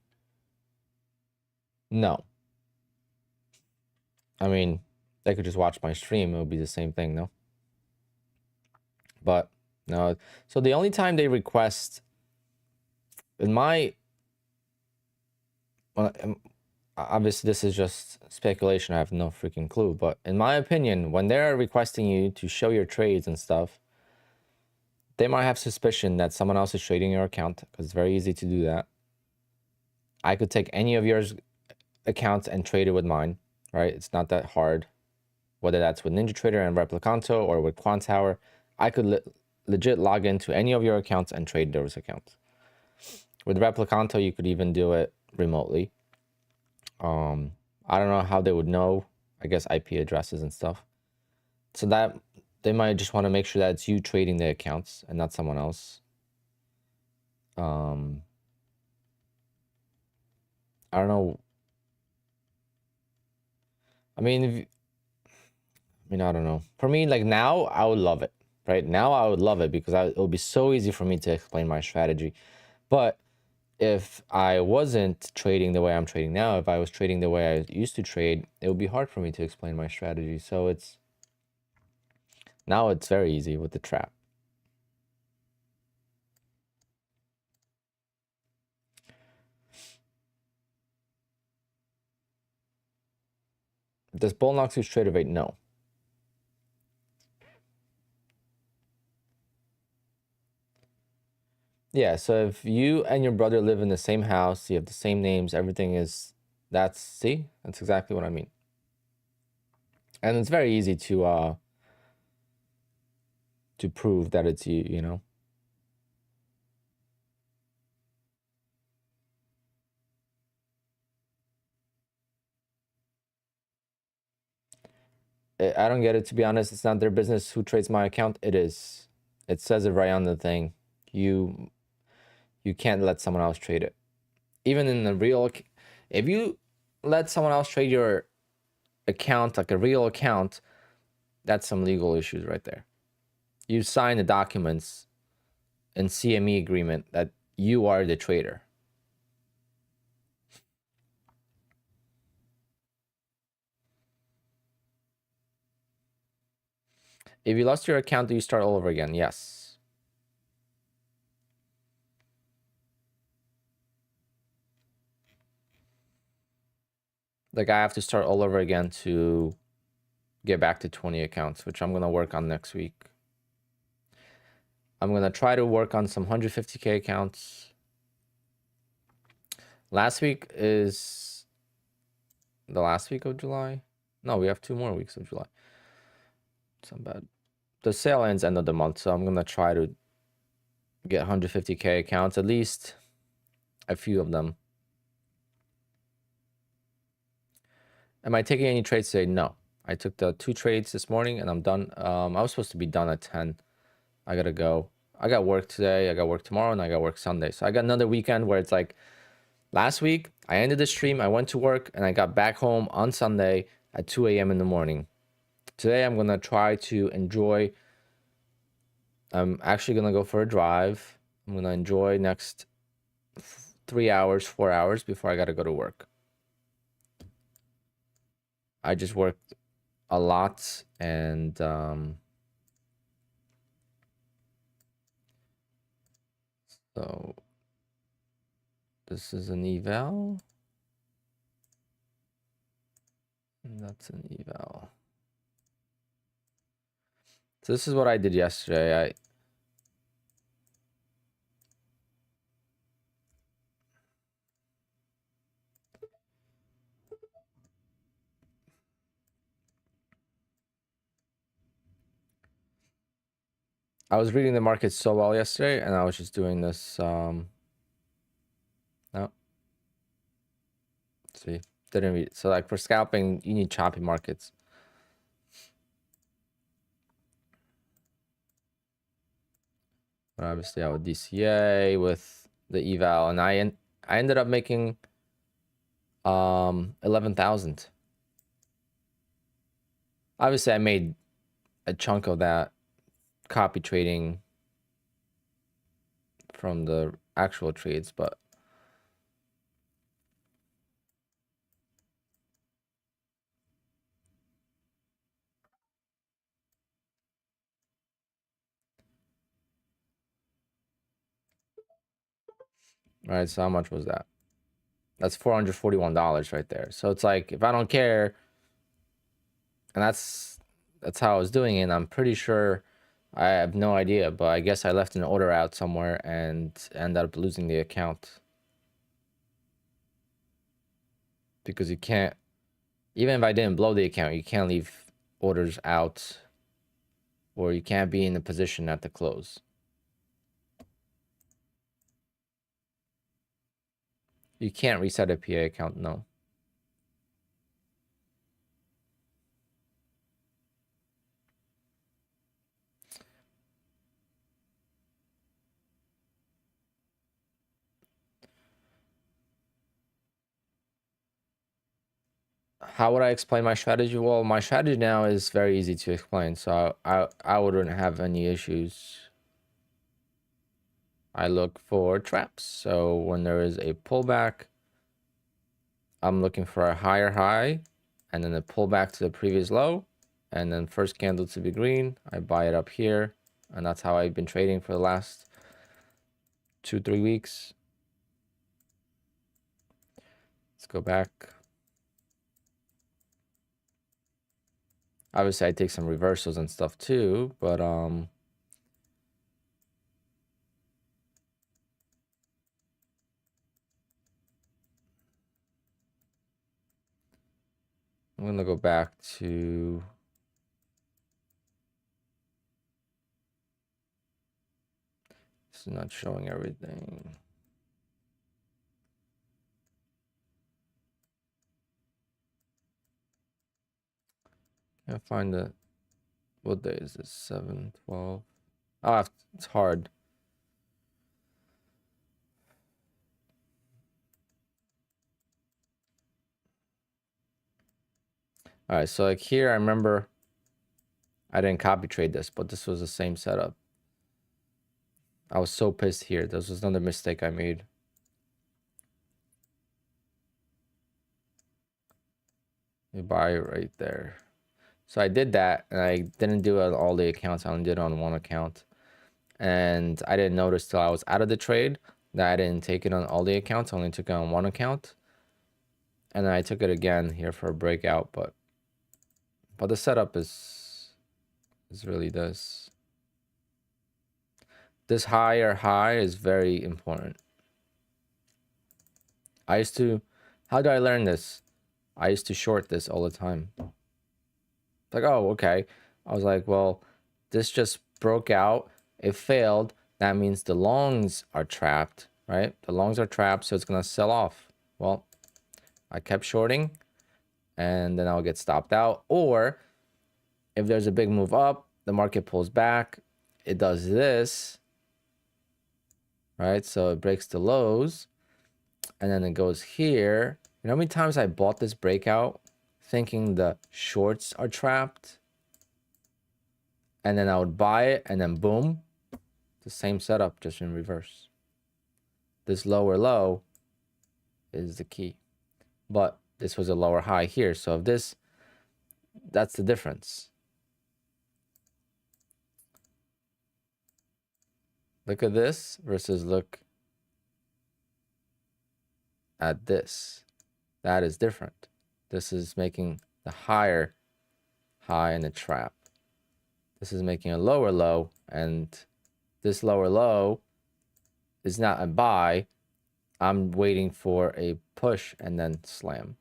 No. I mean, they could just watch my stream. It would be the same thing, no? But no. So the only time they request, in my, well, obviously this is just speculation. I have no freaking clue. But in my opinion, when they're requesting you to show your trades and stuff, they might have suspicion that someone else is trading your account, because it's very easy to do that. I could take any of yours accounts and trade it with mine, right? It's not that hard. Whether that's with NinjaTrader and Replicanto or with QUANTOWER, I could legit log into any of your accounts and trade those accounts. With Replicanto, you could even do it remotely. I don't know how they would know. I guess IP addresses and stuff. So that they might just want to make sure that it's you trading the accounts and not someone else. I don't know. I mean, I don't know. For me, like now, I would love it. Right now, I would love it because it would be so easy for me to explain my strategy. But if I wasn't trading the way I'm trading now, if I was trading the way I used to trade, it would be hard for me to explain my strategy. So now it's very easy with the trap. Does Bullnox use Tradeovate? No. Yeah, so if you and your brother live in the same house, you have the same names, everything is, that's exactly what I mean. And it's very easy to prove that it's you, you know? I don't get it, to be honest. It's not their business who trades my account. It is. It says it right on the thing. You can't let someone else trade it. Even in the real, if you let someone else trade your account, like a real account, that's some legal issues right there. You sign the documents and CME agreement that you are the trader. If you lost your account, do you start all over again? Yes. Like I have to start all over again to get back to 20 accounts, which I'm going to work on next week. I'm going to try to work on some 150K accounts. Last week is the last week of July. No, we have 2 more weeks of July. It's not bad. The sale ends end of the month, so I'm going to try to get 150K accounts, at least a few of them. Am I taking any trades today? No. I took the 2 trades this morning and I'm done. I was supposed to be done at 10. I gotta go. I got work today, I got work tomorrow, and I got work Sunday. So I got another weekend where it's like last week, I ended the stream, I went to work, and I got back home on Sunday at 2 a.m. in the morning. Today, I'm gonna try to enjoy. I'm actually gonna go for a drive. I'm gonna enjoy next 3 hours, 4 hours before I gotta go to work. I just worked a lot and so this is an eval. And that's an eval. So this is what I did yesterday. I was reading the market so well yesterday, and I was just doing this. No, see, didn't read it. So like for scalping, you need choppy markets. But obviously, I would DCA with the eval, and I ended up making 11,000. Obviously, I made a chunk of that copy trading from the actual trades, but right. So how much was that? That's $441 right there. So it's like if I don't care, and that's how I was doing it. And I'm pretty sure I have no idea, but I guess I left an order out somewhere and ended up losing the account because you can't. Even if I didn't blow the account, you can't leave orders out, or you can't be in the position at the close. You can't reset a PA account, no. How would I explain my strategy? Well, my strategy now is very easy to explain, so I wouldn't have any issues. I look for traps. So when there is a pullback, I'm looking for a higher high and then a pullback to the previous low, and then first candle to be green, I buy it up here, and that's how I've been trading for the last 2-3 weeks. Let's go back. Obviously I take some reversals and stuff too, but I'm gonna go back to this is not showing everything. Can't find the what day is this? 7/12. Oh, it's hard. All right, so like here, I remember I didn't copy trade this, but this was the same setup. I was so pissed here. This was another mistake I made. You buy right there. So I did that, and I didn't do it on all the accounts. I only did it on one account. And I didn't notice till I was out of the trade that I didn't take it on all the accounts. I only took it on one account. And then I took it again here for a breakout, but the setup is really this. This higher high is very important. I used to, how did I learn this? I used to short this all the time. Like, oh, okay. I was like, well, this just broke out. It failed. That means the longs are trapped, right? The longs are trapped, so it's going to sell off. Well, I kept shorting, and then I'll get stopped out. Or if there's a big move up, the market pulls back. It does this, right? So it breaks the lows, and then it goes here. You know how many times I bought this breakout thinking the shorts are trapped? And then I would buy it, and then boom, the same setup, just in reverse. This lower low is the key. But this was a lower high here. So if this, that's the difference. Look at this versus look at this. That is different. This is making the higher high in the trap. This is making a lower low, and this lower low is not a buy. I'm waiting for a push and then slam.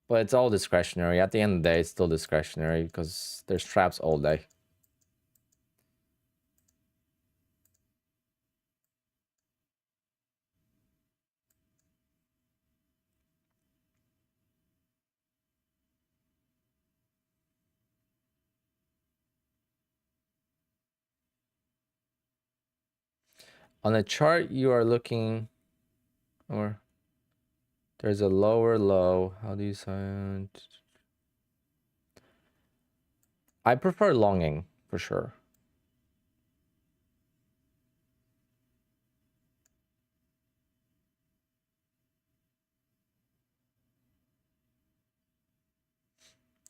But it's all discretionary. At the end of the day, it's still discretionary because there's traps all day. On the chart, you are looking, or there's a lower low. How do you sound? I prefer longing for sure.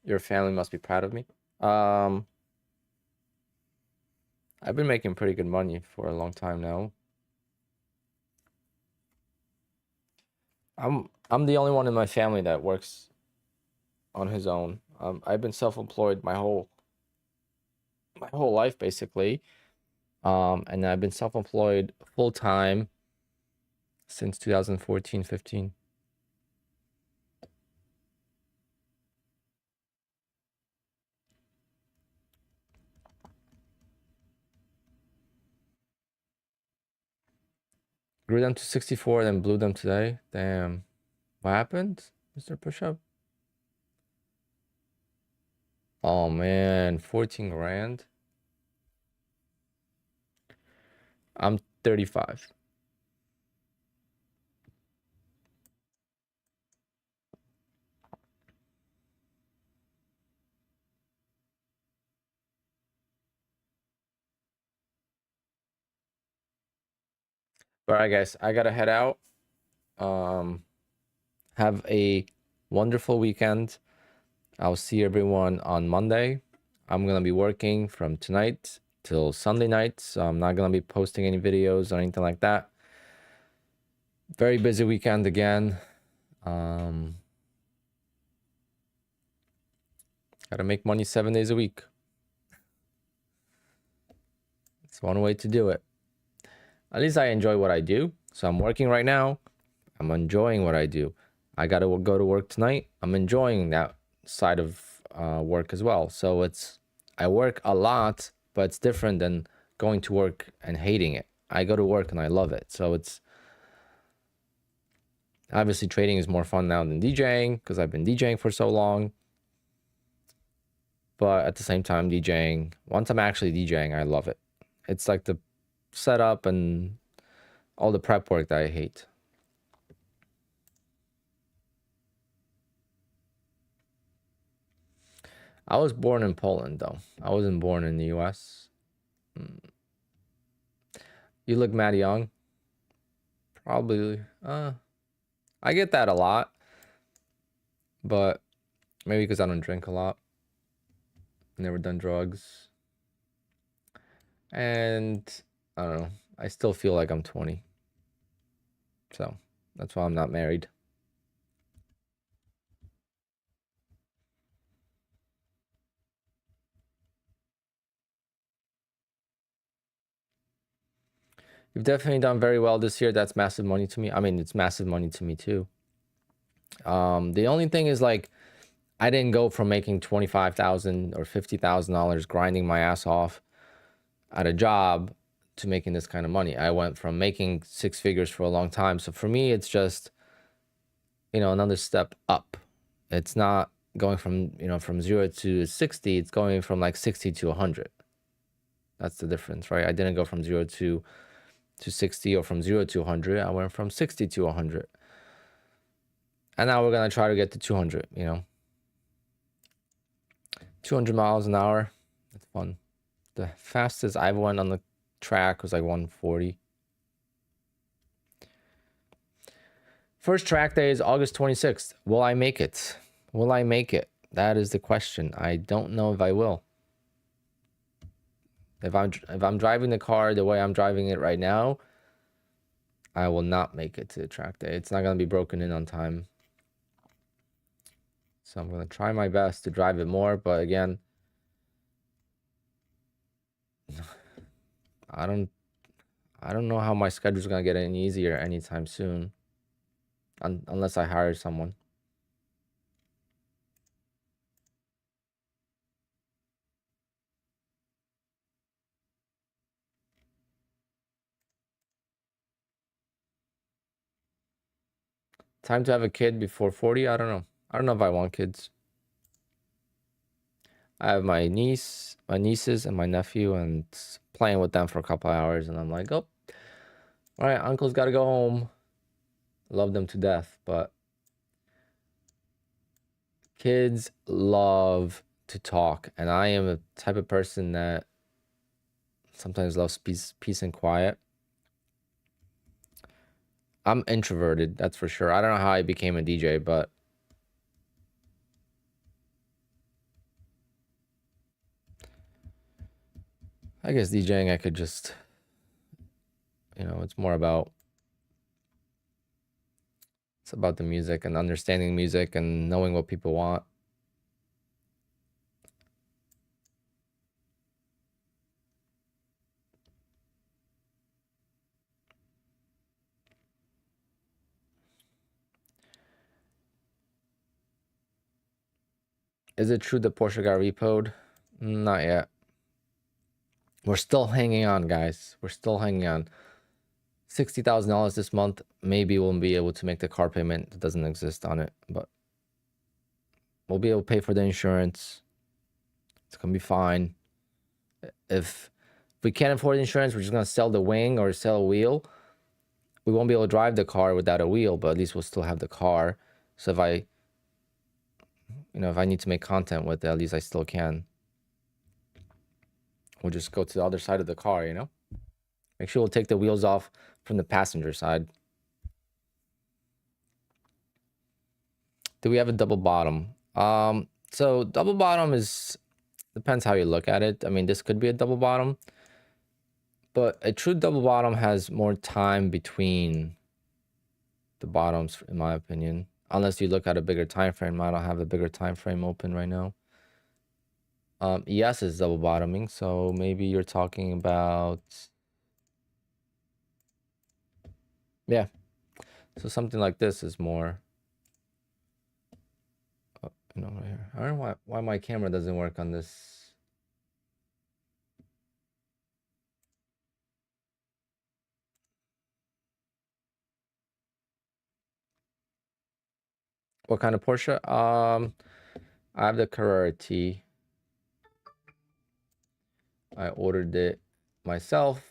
Your family must be proud of me. I've been making pretty good money for a long time now. I'm the only one in my family that works on his own. I've been self-employed my whole life basically. And I've been self-employed full-time since 2014, 15. Grew them to 64, then blew them today. Damn. What happened, Mr. Pushup? Oh man, 14 grand. I'm 35. All right, guys, I gotta head out. Have a wonderful weekend. I'll see everyone on Monday. I'm gonna be working from tonight till Sunday night, so I'm not gonna be posting any videos or anything like that. Very busy weekend again. Gotta make money 7 days a week. It's one way to do it. At least I enjoy what I do. So I'm working right now. I'm enjoying what I do. I gotta go to work tonight. I'm enjoying that side of work as well. So I work a lot, but it's different than going to work and hating it. I go to work and I love it. So it's obviously trading is more fun now than DJing because I've been DJing for so long. But at the same time, DJing, once I'm actually DJing, I love it. It's like the setup and all the prep work that I hate. I was born in Poland, though. I wasn't born in the US. You look mad young. Probably. I get that a lot. But maybe because I don't drink a lot. Never done drugs. And I don't know. I still feel like I'm 20. So that's why I'm not married. You've definitely done very well this year. That's massive money to me. I mean, it's massive money to me too. The only thing is like, I didn't go from making $25,000 or $50,000 grinding my ass off at a job to making this kind of money. I went from making 6 figures for a long time. So for me, it's just, another step up. It's not going from, from 0 to 60. It's going from like 60 to 100. That's the difference, right? I didn't go from 0 to 60 or from 0 to 100. I went from 60 to 100. And now we're going to try to get to 200, 200 miles an hour. That's fun. The fastest I went on the track was like 140. First track day is August 26th. Will I make it? Will I make it? That is the question. I don't know if I will. If I'm driving the car the way I'm driving it right now, I will not make it to the track day. It's not going to be broken in on time. So I'm going to try my best to drive it more, but again, I don't know how my schedule is going to get any easier anytime soon. Unless I hire someone. Time to have a kid before 40? I don't know. I don't know if I want kids. I have my nieces and my nephew, and playing with them for a couple hours, and I'm like, oh, All right, uncle's got to go home. Love them to death, but kids love to talk, and I am a type of person that sometimes loves peace and quiet. I'm introverted, that's for sure. I don't know how I became a DJ, but I guess DJing, I could just, you know, it's about the music and understanding music and knowing what people want. Is it true that Porsche got repoed? Not yet. We're still hanging on, guys. We're still hanging on. $60,000 this month. Maybe we'll be able to make the car payment that doesn't exist on it, but we'll be able to pay for the insurance. It's gonna be fine. If we can't afford insurance, we're just gonna sell the wing or sell a wheel. We won't be able to drive the car without a wheel, but at least we'll still have the car. So if I need to make content with it, at least I still can. We'll just go to the other side of the car, you know? Make sure we'll take the wheels off from the passenger side. Do we have a double bottom? So double bottom depends how you look at it. I mean, this could be a double bottom, but a true double bottom has more time between the bottoms, in my opinion. Unless you look at a bigger time frame. I don't have a bigger time frame open right now. ES is double bottoming, so maybe you're talking about, yeah. So something like this is more, right here. I don't know why my camera doesn't work on this. What kind of Porsche? I have the Carrera T. I ordered it myself,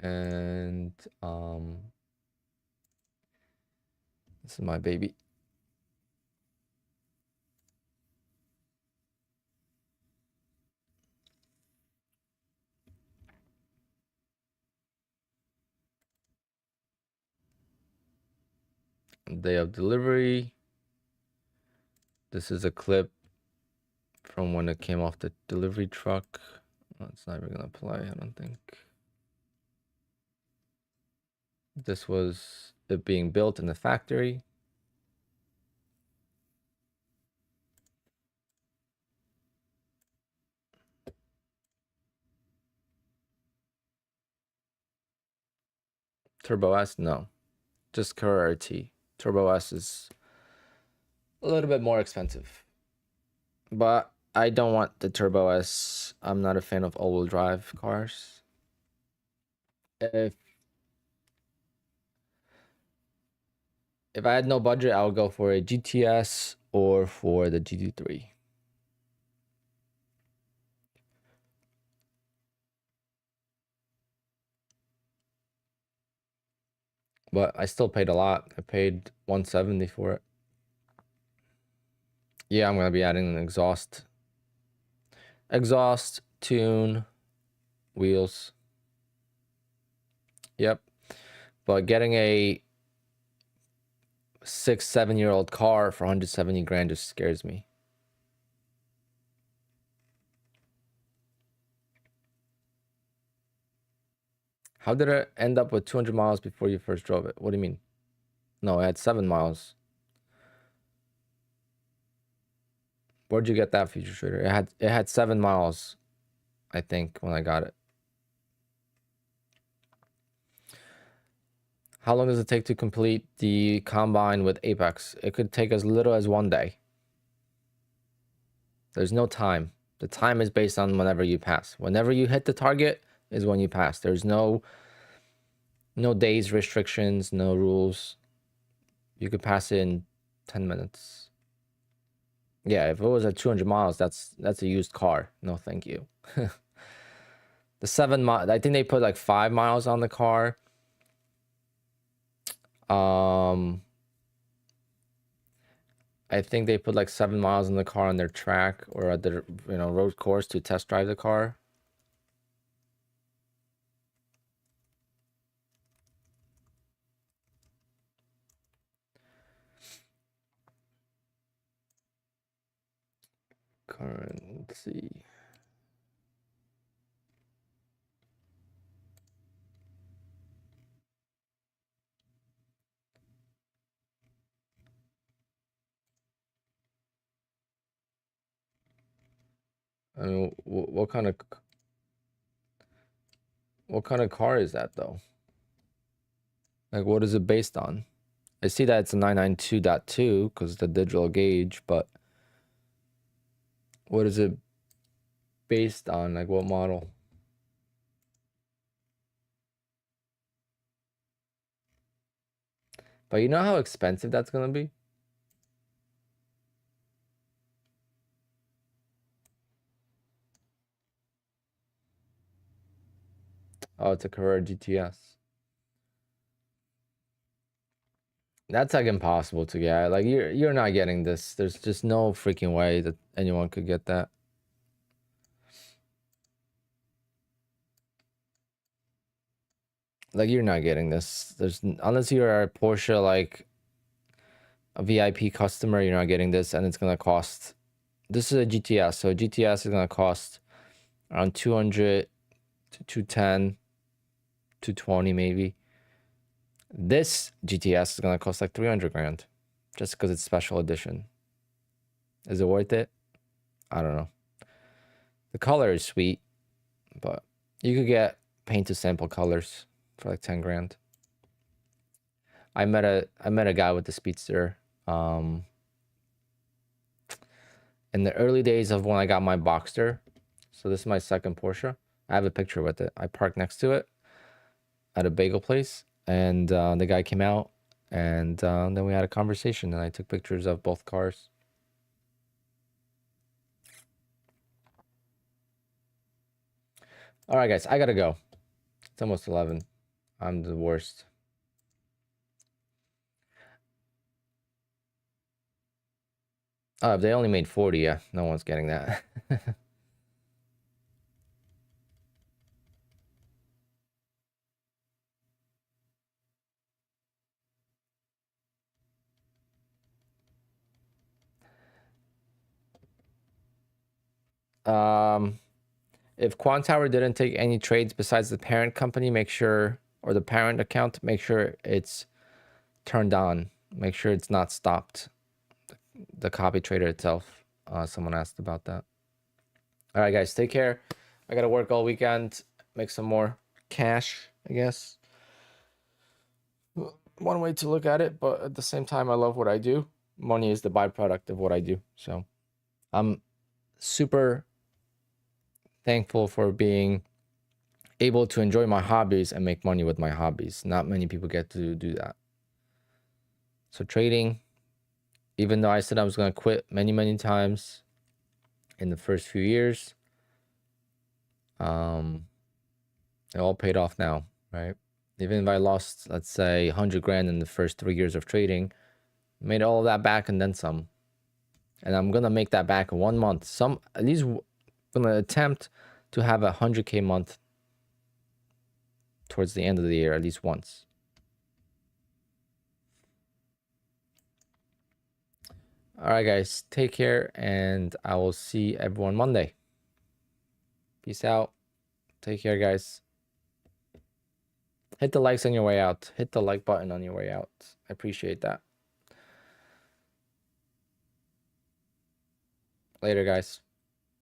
and this is my baby. Day of delivery. This is a clip from when it came off the delivery truck. Oh, it's not even gonna play, I don't think. This was it being built in the factory. Turbo S, no. Just Carrera T. Turbo S is a little bit more expensive. But I don't want the Turbo S. I'm not a fan of all-wheel drive cars. If I had no budget, I would go for a GTS or for the GT3. But I still paid a lot. I paid $170 for it. Yeah, I'm gonna be adding an exhaust, tune, wheels. Yep. But getting a 6-7-year-old car for 170 grand just scares me. How did it end up with 200 miles before you first drove it? What do you mean? No, it had 7 miles. Where'd you get that, Future Trader? It had 7 miles, I think, when I got it. How long does it take to complete the combine with Apex? It could take as little as 1 day. There's no time. The time is based on whenever you pass. Whenever you hit the target is when you pass. There's no days restrictions, no rules. You could pass it in 10 minutes. Yeah, if it was at 200 miles, that's a used car. No, thank you. The 7 miles, I think they put like 5 miles on the car. I think they put like 7 miles in the car on their track or at the road course to test drive the car. Currency. I mean, what kind of car is that though? Like, what is it based on? I see that it's a 992.2 because the digital gauge, but what is it based on? Like, what model? But you know how expensive that's gonna be? Oh, it's a Carrera GTS. That's like impossible to get. Like, you're not getting this. There's just no freaking way that anyone could get that. Like, you're not getting this. Unless you're a Porsche, like a VIP customer, you're not getting this, and it's gonna cost. This is a GTS, so a GTS is gonna cost around 200 to 210, 220 maybe. This GTS is gonna cost like 300 grand, just because it's special edition. Is it worth it? I don't know. The color is sweet, but you could get paint to sample colors for like 10 grand. I met a guy with the Speedster in the early days of when I got my Boxster. So this is my second Porsche. I have a picture with it. I parked next to it at a bagel place, and the guy came out, and then we had a conversation, and I took pictures of both cars. All right, guys, I gotta go. It's almost 11. I'm the worst. Oh, if they only made 40, yeah, no one's getting that. If QUANTOWER didn't take any trades besides the parent company, make sure, or the parent account, make sure it's turned on. Make sure it's not stopped. The copy trader itself. Someone asked about that. All right, guys, take care. I gotta work all weekend, make some more cash, I guess. One way to look at it, but at the same time, I love what I do. Money is the byproduct of what I do. So I'm super thankful for being able to enjoy my hobbies and make money with my hobbies. Not many people get to do that. So trading, even though I said I was going to quit many, many times in the first few years, it all paid off now, right? Even if I lost, let's say, 100 grand in the first 3 years of trading, made all of that back and then some. And I'm going to make that back in 1 month. At least I'm going to attempt to have a 100K month towards the end of the year, at least once. All right, guys, take care, and I will see everyone Monday. Peace out. Take care, guys. Hit the likes on your way out. Hit the like button on your way out. I appreciate that. Later, guys.